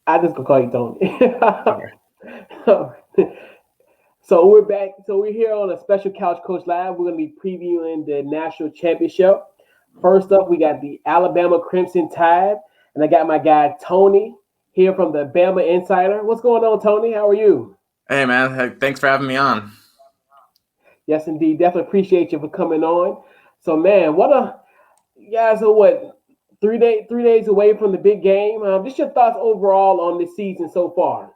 I just gonna call you Okay. Tony. So we're back. So we're here on a special Couch Coach Live. We're gonna be previewing the national championship. First up, we got the Alabama Crimson Tide, and I got my guy Tony here from the Bama Insider. What's going on, Tony? How are you? Hey, man. Hey, thanks for having me on. Yes, indeed. Definitely appreciate you for coming on. So, man, what a you guys are what 3 days away from the big game. Just your thoughts overall on this season so far.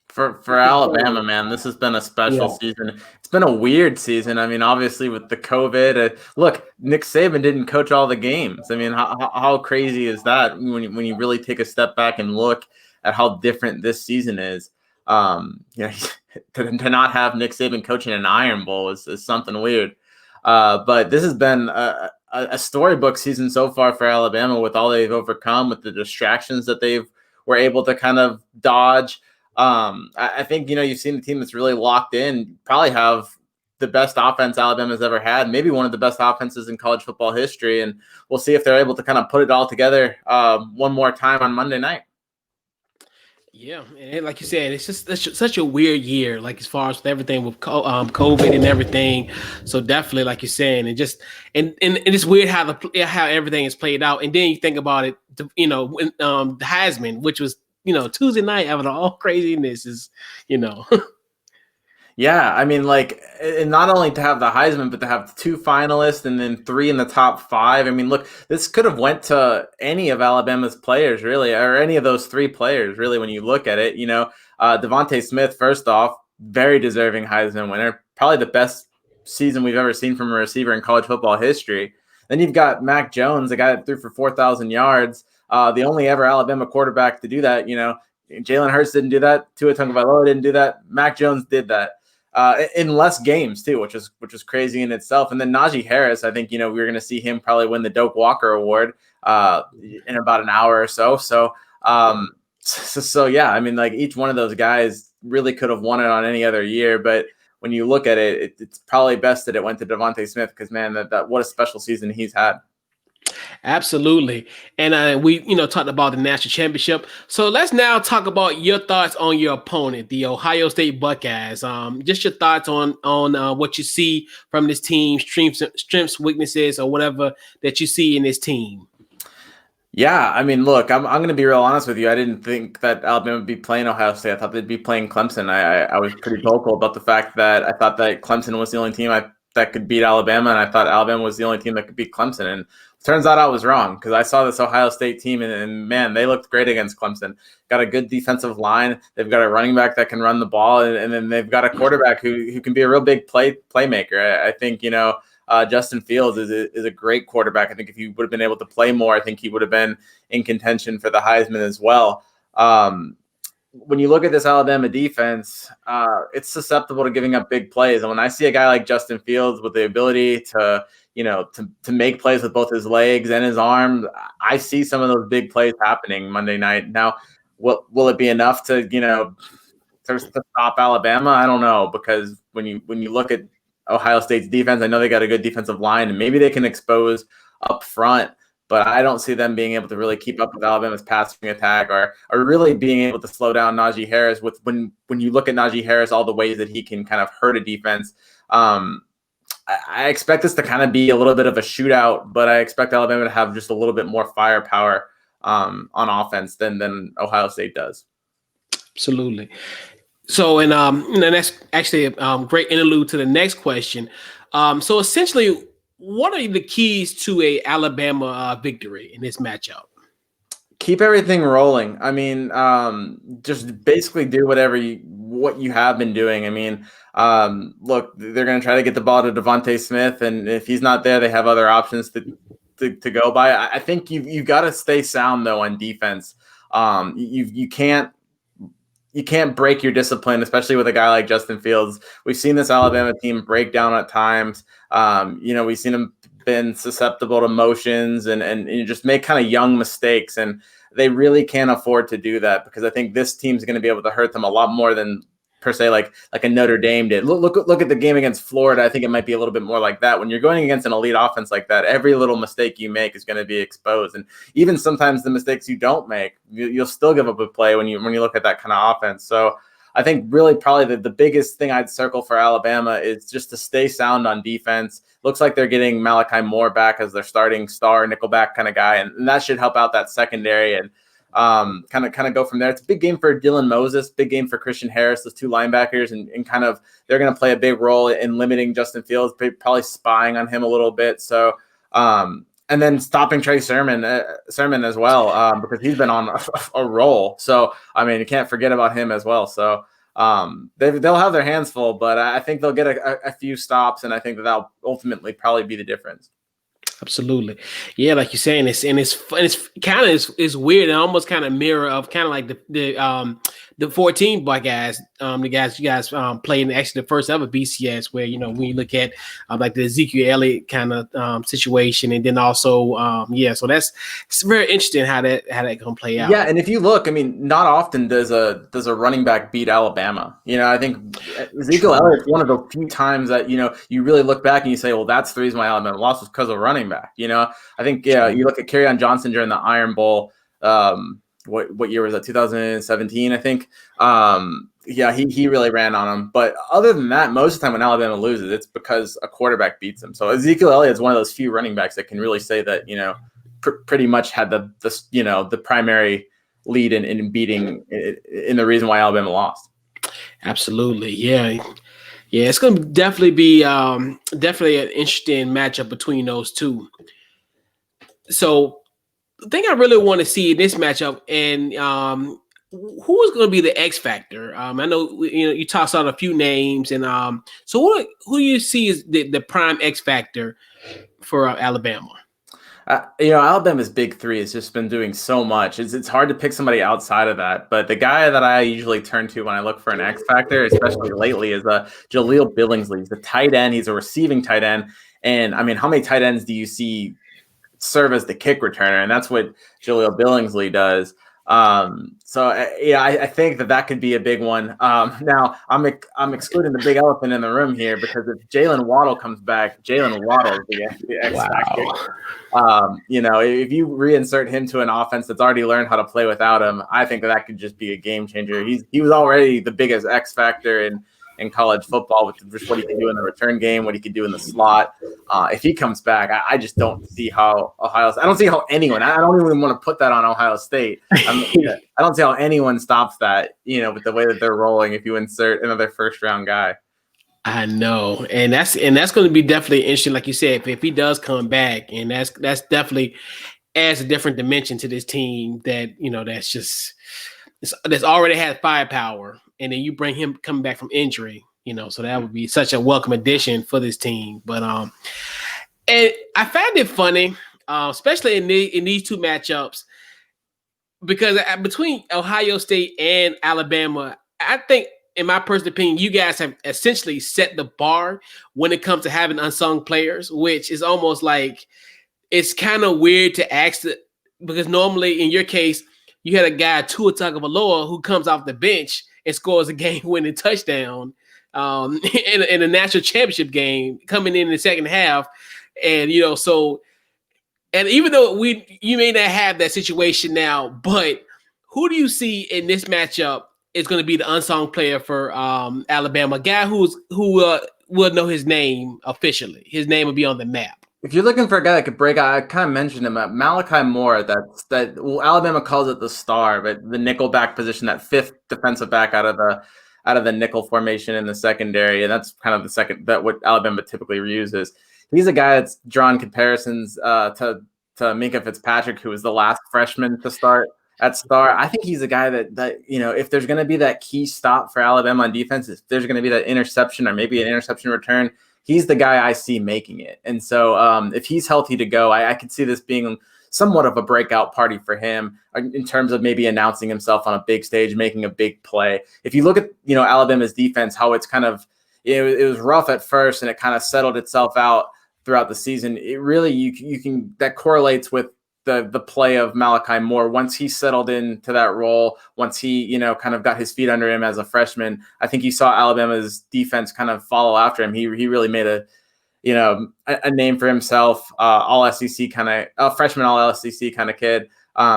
For This season Alabama, currently. man, this has been a special Yeah. season. It's been a weird season. I mean, obviously with the COVID, look, Nick Saban didn't coach all the games. I mean, how crazy is that when you really take a step back and look at how different this season is? To not have Nick Saban coaching an Iron Bowl is something weird. But this has been a storybook season so far for Alabama with all they've overcome, with the distractions that they've were able to kind of dodge. I think you've seen the team that's really locked in, probably have the best offense Alabama's ever had, maybe one of the best offenses in college football history, and we'll see if they're able to kind of put it all together one more time on Monday night. Yeah, and like you said, it's just such a weird year. Like as far as everything with COVID and everything. So definitely, like you're saying, and it's weird how everything is played out. And then you think about it, the Heisman, which was Tuesday night after all craziness is, you know. Yeah, I mean, like, and not only to have the Heisman, but to have two finalists and then three in the top five. I mean, look, this could have went to any of Alabama's players, really, or any of those three players, really, when you look at it. Devontae Smith, first off, very deserving Heisman winner, probably the best season we've ever seen from a receiver in college football history. Then you've got Mac Jones, the guy that threw for 4,000 yards, the only ever Alabama quarterback to do that. Jalen Hurts didn't do that. Tua Tagovailoa didn't do that. Mac Jones did that. In less games too, which is crazy in itself. And then Najee Harris, I think we're going to see him probably win the Doak Walker Award in about an hour or so. So yeah, I mean, like each one of those guys really could have won it on any other year, but when you look at it, it's probably best that it went to Devontae Smith because man, that what a special season he's had. Absolutely. And we, talked about the national championship. So let's now talk about your thoughts on your opponent, the Ohio State Buckeyes. Just your thoughts on what you see from this team, strengths, weaknesses, or whatever that you see in this team. Yeah, I mean, look, I'm going to be real honest with you. I didn't think that Alabama would be playing Ohio State. I thought they'd be playing Clemson. I was pretty vocal about the fact that I thought that Clemson was the only team that could beat Alabama, and I thought Alabama was the only team that could beat Clemson. And turns out I was wrong because I saw this Ohio State team, and man, they looked great against Clemson. Got a good defensive line. They've got a running back that can run the ball, and then they've got a quarterback who can be a real big playmaker. I think Justin Fields is a great quarterback. I think if he would have been able to play more, I think he would have been in contention for the Heisman as well. When you look at this Alabama defense, it's susceptible to giving up big plays. And when I see a guy like Justin Fields with the ability to make plays with both his legs and his arms, I see some of those big plays happening Monday night. Now, will it be enough to stop Alabama? I don't know, because when you look at Ohio State's defense, I know they got a good defensive line, and maybe they can expose up front, but I don't see them being able to really keep up with Alabama's passing attack or really being able to slow down Najee Harris. When you look at Najee Harris, all the ways that he can kind of hurt a defense, I expect this to kind of be a little bit of a shootout, but I expect Alabama to have just a little bit more firepower on offense than Ohio State does. Absolutely. So, and that's actually a great interlude to the next question. So, essentially, what are the keys to a Alabama victory in this matchup? Keep everything rolling. I mean, just basically do what you have been doing. I mean, look, they're going to try to get the ball to Devontae Smith, and if he's not there, they have other options to go by. I think you've got to stay sound though on defense. You can't break your discipline, especially with a guy like Justin Fields. We've seen this Alabama team break down at times. We've seen them been susceptible to motions and you just make kind of young mistakes, and they really can't afford to do that because I think this team's going to be able to hurt them a lot more than per se like a Notre Dame did. Look at the game against Florida. I think it might be a little bit more like that. When you're going against an elite offense like that, every little mistake you make is going to be exposed, and even sometimes the mistakes you don't make, you'll still give up a play when you look at that kind of offense. So I think really probably the biggest thing I'd circle for Alabama is just to stay sound on defense. Looks like they're getting Malachi Moore back as their starting star nickelback kind of guy, and that should help out that secondary and kind of go from there. It's a big game for Dylan Moses, big game for Christian Harris, those two linebackers, and kind of they're going to play a big role in limiting Justin Fields, probably spying on him a little bit. So and then stopping Trey Sermon as well, because he's been on a roll. So I mean, you can't forget about him as well. So they'll have their hands full, but I think they'll get a few stops, and I think that'll ultimately probably be the difference. Absolutely. Yeah, like you're saying, it's kind of is weird and almost kind of mirror of kind of like the 14 black guys, you guys played in actually the first ever BCS, where when you look at like the Ezekiel Elliott kind of situation, and then also so it's very interesting how that gonna play out. Yeah, and if you look, I mean, not often does a running back beat Alabama. I think Ezekiel Elliott's one of the few times that you really look back and you say, well, that's the reason why Alabama lost was because of running back. I think you look at Kerryon Johnson during the Iron Bowl. What year was that? 2017, I think. He really ran on him. But other than that, most of the time when Alabama loses, it's because a quarterback beats them. So Ezekiel Elliott is one of those few running backs that can really say that pretty much had the primary lead in beating in the reason why Alabama lost. Absolutely, yeah. It's going to definitely be definitely an interesting matchup between those two. So the thing I really want to see in this matchup, and who is going to be the X factor? I know you tossed out a few names, and so who do you see is the prime X factor for Alabama? Alabama's big three has just been doing so much. It's hard to pick somebody outside of that. But the guy that I usually turn to when I look for an X factor, especially lately, is Jaleel Billingsley. He's a tight end. He's a receiving tight end. And I mean, how many tight ends do you see serve as the kick returner? And that's what Jaleel Billingsley does. I think that could be a big one. Now I'm excluding the big elephant in the room here, because if Jalen Waddle comes back, Jalen Waddle is the X factor. If you reinsert him to an offense that's already learned how to play without him, I think that could just be a game changer. He was already the biggest X factor in college football with just what he can do in the return game, what he can do in the slot. If he comes back, I just don't see how I don't see how anyone, I don't even want to put that on Ohio State. I don't see how anyone stops that, with the way that they're rolling if you insert another first round guy. I know. And that's going to be definitely interesting. Like you said, if he does come back, and that's definitely adds a different dimension to this team that, that's already had firepower. And then you bring him coming back from injury, so that would be such a welcome addition for this team. But and I find it funny, especially in these two matchups, because between Ohio State and Alabama, I think, in my personal opinion, you guys have essentially set the bar when it comes to having unsung players, which is almost like it's kind of weird to ask because normally in your case, you had a guy, Tua Tagovailoa, who comes off the bench and scores a game-winning touchdown in a national championship game coming in the second half. And, and even though you may not have that situation now, but who do you see in this matchup is going to be the unsung player for Alabama? A guy who will know his name officially. His name will be on the map. If you're looking for a guy that could break out, I kind of mentioned him, Malachi Moore. Alabama calls it the star, but the nickelback position, that fifth defensive back out of the nickel formation in the secondary, and that's kind of what Alabama typically uses. He's a guy that's drawn comparisons to Minkah Fitzpatrick, who was the last freshman to start at star. I think he's a guy that if there's going to be that key stop for Alabama on defense, if there's going to be that interception or maybe an interception return, he's the guy I see making it. And so if he's healthy to go, I could see this being somewhat of a breakout party for him in terms of maybe announcing himself on a big stage, making a big play. If you look at, Alabama's defense, how it's kind of, it was rough at first and it kind of settled itself out throughout the season. It really, you can, that correlates with the play of Malachi Moore once he settled into that role, once he, kind of got his feet under him as a freshman. I think you saw Alabama's defense kind of follow after him. He really made a name for himself, all SEC kind of a freshman, all SEC kind of kid.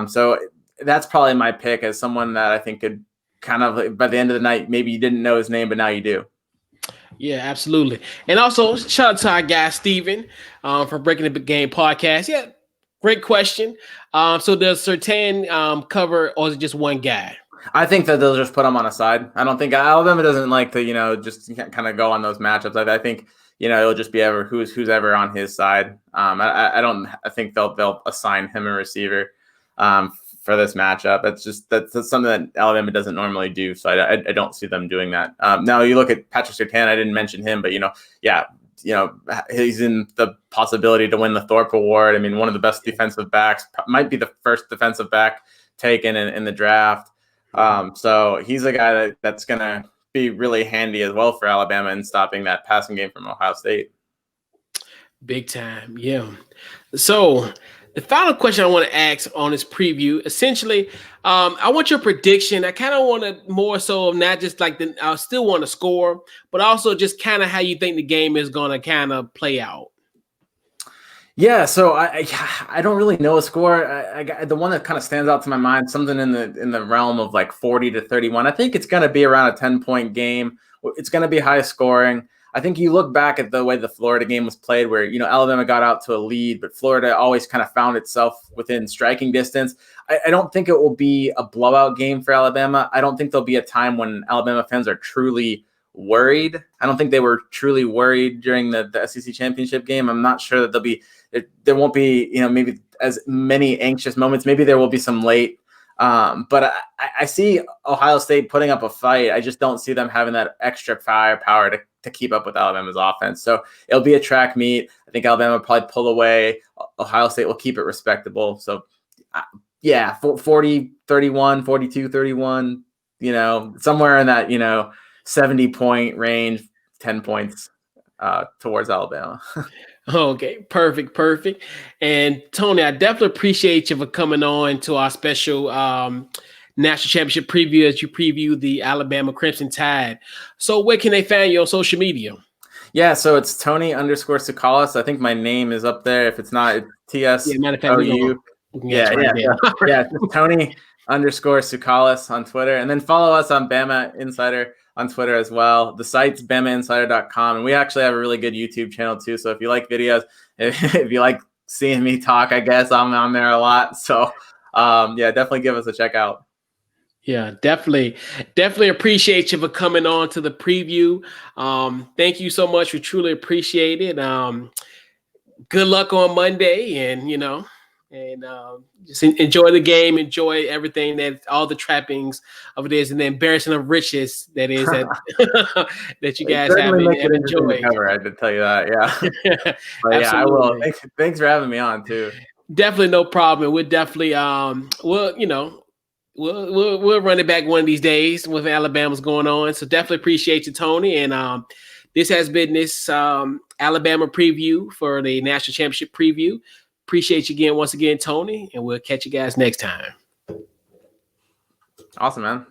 So that's probably my pick as someone that I think could kind of, by the end of the night, maybe you didn't know his name, but now you do. Yeah, absolutely. And also shout out to our guy, Steven, for Breaking the Game podcast. Yeah, great question. So does Surtain cover, or is it just one guy? I think that they'll just put him on a side. I don't think Alabama doesn't like to, just kind of go on those matchups. I think, it'll just be who's ever on his side. I think they'll assign him a receiver for this matchup. That's something that Alabama doesn't normally do. So I don't see them doing that. Now you look at Patrick Surtain. I didn't mention him, but he's in the possibility to win the Thorpe Award. I mean, one of the best defensive backs, might be the first defensive back taken in the draft. So he's a guy that's going to be really handy as well for Alabama in stopping that passing game from Ohio State. Big time. Yeah. So the final question I want to ask on this preview, essentially, I want your prediction. I kind of want to more so of not just like I still want to score, but also just kind of how you think the game is going to kind of play out. Yeah, so I don't really know a score. I got the one that kind of stands out to my mind, something in the realm of like 40-31. I think it's going to be around a 10-point game. It's going to be high scoring. I think you look back at the way the Florida game was played, where Alabama got out to a lead, but Florida always kind of found itself within striking distance. I don't think it will be a blowout game for Alabama. I don't think there'll be a time when Alabama fans are truly worried. I don't think they were truly worried during the SEC championship game. I'm not sure that there won't be, maybe as many anxious moments. Maybe there will be some late, but I see Ohio State putting up a fight. I just don't see them having that extra firepower to keep up with Alabama's offense. So it'll be a track meet. I think Alabama will probably pull away. Ohio State will keep it respectable. So 40-31, 42-31, somewhere in that, 70-point range, 10 points towards Alabama. Okay, perfect. And Tony, I definitely appreciate you for coming on to our special national championship preview as you preview the Alabama Crimson Tide. So where can they find you on social media? Yeah, so it's Tony _Tsoukalas. I think my name is up there. If it's not, it's TSOU. Yeah, it's Tony _Tsoukalas on Twitter. And then follow us on Bama Insider on Twitter as well. The site's BamaInsider.com. And we actually have a really good YouTube channel too. So if you like videos, if you like seeing me talk, I guess I'm on there a lot. So definitely give us a check out. Yeah, definitely appreciate you for coming on to the preview. Thank you so much. We truly appreciate it. Good luck on Monday, and just enjoy the game, enjoy everything, that all the trappings of it is, and the embarrassing of riches that is that you guys have enjoyed. I did tell you that, yeah. But yeah, I will. Thanks for having me on too. Definitely no problem. We'll definitely We'll run it back one of these days with Alabama's going on. So definitely appreciate you, Tony. And this has been this Alabama preview for the national championship preview. Appreciate you once again, Tony, and we'll catch you guys next time. Awesome, man.